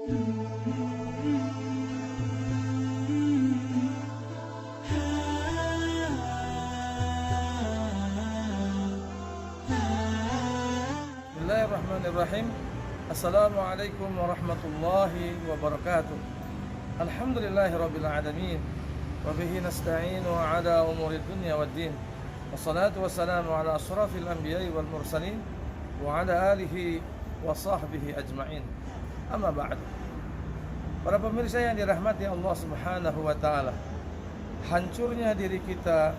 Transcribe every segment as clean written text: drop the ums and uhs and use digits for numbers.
Bismillahirrahmanirrahim. Assalamualaikum warahmatullahi wabarakatuh. Alhamdulillahirabbil alamin. Wa bihi nasta'inu ala umuri dunya waddin. Wassalatu wassalamu ala asrafil anbiya'i wal mursalin wa ala alihi wa sahbihi ajma'in. Amma ba'd. Para pemirsa yang dirahmati Allah Subhanahu wa taala, hancurnya diri kita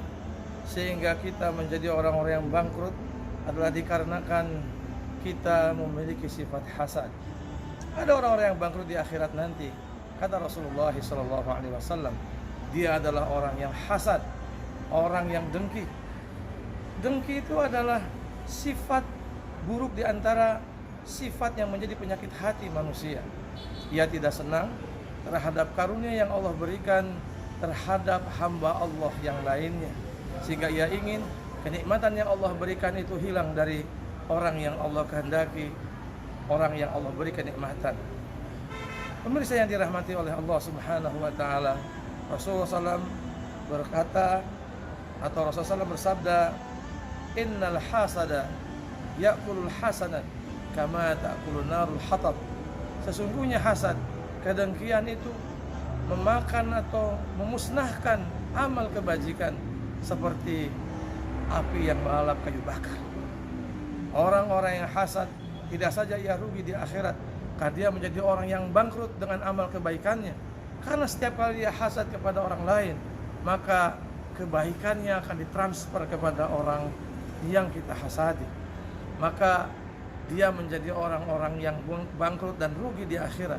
sehingga kita menjadi orang-orang yang bangkrut adalah dikarenakan kita memiliki sifat hasad. Ada orang-orang yang bangkrut di akhirat nanti. Kata Rasulullah SAW, dia adalah orang yang hasad, orang yang dengki. Dengki itu adalah sifat buruk di antara sifat yang menjadi penyakit hati manusia. Ia tidak senang terhadap karunia yang Allah berikan terhadap hamba Allah yang lainnya, sehingga ia ingin kenikmatan yang Allah berikan itu hilang dari orang yang Allah kehendaki, orang yang Allah beri kenikmatan. Pemirsa yang dirahmati oleh Allah Subhanahu wa taala, Rasulullah SAW berkata, atau Rasulullah SAW bersabda, innal hasada ya'kulul hasanat kama ta'kulun narul hatab. Sesungguhnya hasad, kedengkian itu memakan atau memusnahkan amal kebajikan seperti api yang melalap kayu bakar. Orang-orang yang hasad tidak saja ia rugi di akhirat, karena dia menjadi orang yang bangkrut dengan amal kebaikannya. Karena setiap kali dia hasad kepada orang lain, maka kebaikannya akan ditransfer kepada orang yang kita hasadi. Maka dia menjadi orang-orang yang bangkrut dan rugi di akhirat.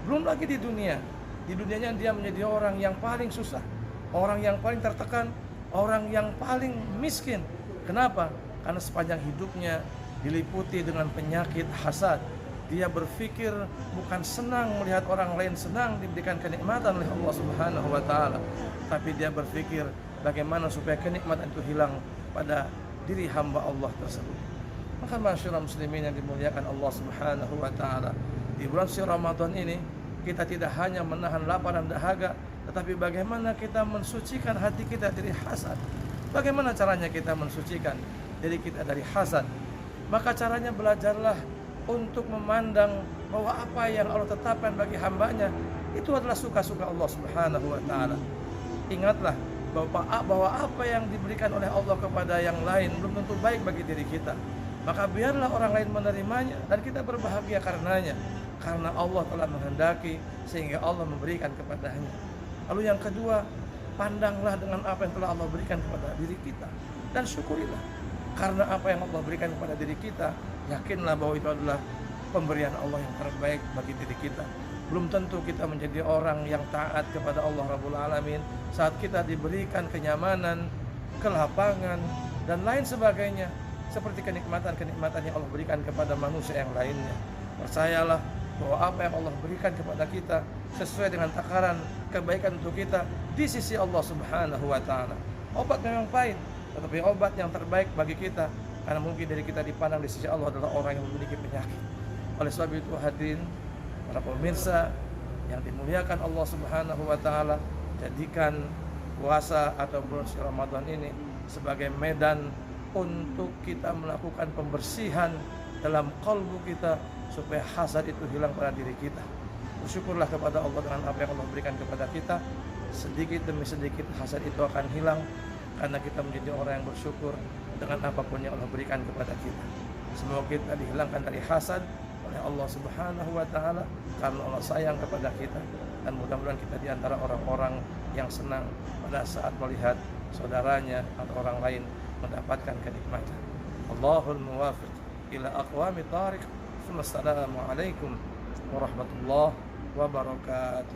Belum lagi di dunia. Di dunianya dia menjadi orang yang paling susah, orang yang paling tertekan, orang yang paling miskin. Kenapa? Karena sepanjang hidupnya diliputi dengan penyakit hasad. Dia berpikir bukan senang melihat orang lain senang diberikan kenikmatan oleh Allah Subhanahu wa taala, tapi dia berpikir bagaimana supaya kenikmatan itu hilang pada diri hamba Allah tersebut. Maka masyarakat muslimin yang dimuliakan Allah Subhanahu wa taala, di bulan suci Ramadan ini kita tidak hanya menahan lapar dan dahaga, tetapi bagaimana kita mensucikan hati kita dari hasad. Bagaimana caranya kita mensucikan diri kita dari hasad? Maka caranya belajarlah untuk memandang bahwa apa yang Allah tetapkan bagi hambanya itu adalah suka-suka Allah Subhanahu wa taala. Ingatlah bahwa apa yang diberikan oleh Allah kepada yang lain belum tentu baik bagi diri kita. Maka biarlah orang lain menerimanya dan kita berbahagia karenanya, karena Allah telah menghendaki sehingga Allah memberikan kepadanya. Lalu yang kedua, pandanglah dengan apa yang telah Allah berikan kepada diri kita dan syukurilah. Karena apa yang Allah berikan kepada diri kita, yakinlah bahwa itu adalah pemberian Allah yang terbaik bagi diri kita. Belum tentu kita menjadi orang yang taat kepada Allah Rabbul Alamin saat kita diberikan kenyamanan, kelapangan, dan lain sebagainya, seperti kenikmatan-kenikmatan yang Allah berikan kepada manusia yang lainnya. Percayalah bahwa apa yang Allah berikan kepada kita sesuai dengan takaran kebaikan untuk kita di sisi Allah Subhanahu wa taala. Obat memang pahit, tetapi obat yang terbaik bagi kita, karena mungkin dari kita dipandang di sisi Allah adalah orang yang memiliki penyakit. Oleh sebab itu hadirin para pemirsa yang dimuliakan Allah Subhanahu wa taala, jadikan puasa atau bulan suci Ramadan ini sebagai medan untuk kita melakukan pembersihan dalam kalbu kita supaya hasad itu hilang pada diri kita. Bersyukurlah kepada Allah dengan apa yang Allah berikan kepada kita. Sedikit demi sedikit hasad itu akan hilang, karena kita menjadi orang yang bersyukur dengan apapun yang Allah berikan kepada kita. Semoga kita dihilangkan dari hasad oleh Allah Subhanahu wa taala, karena Allah sayang kepada kita, dan mudah-mudahan kita di antara orang-orang yang senang pada saat melihat saudaranya atau orang lain mendapatkan kenikmatan. Allahul muwafiq ila aqwamit thariq. Assalamualaikum warahmatullahi wabarakatuh.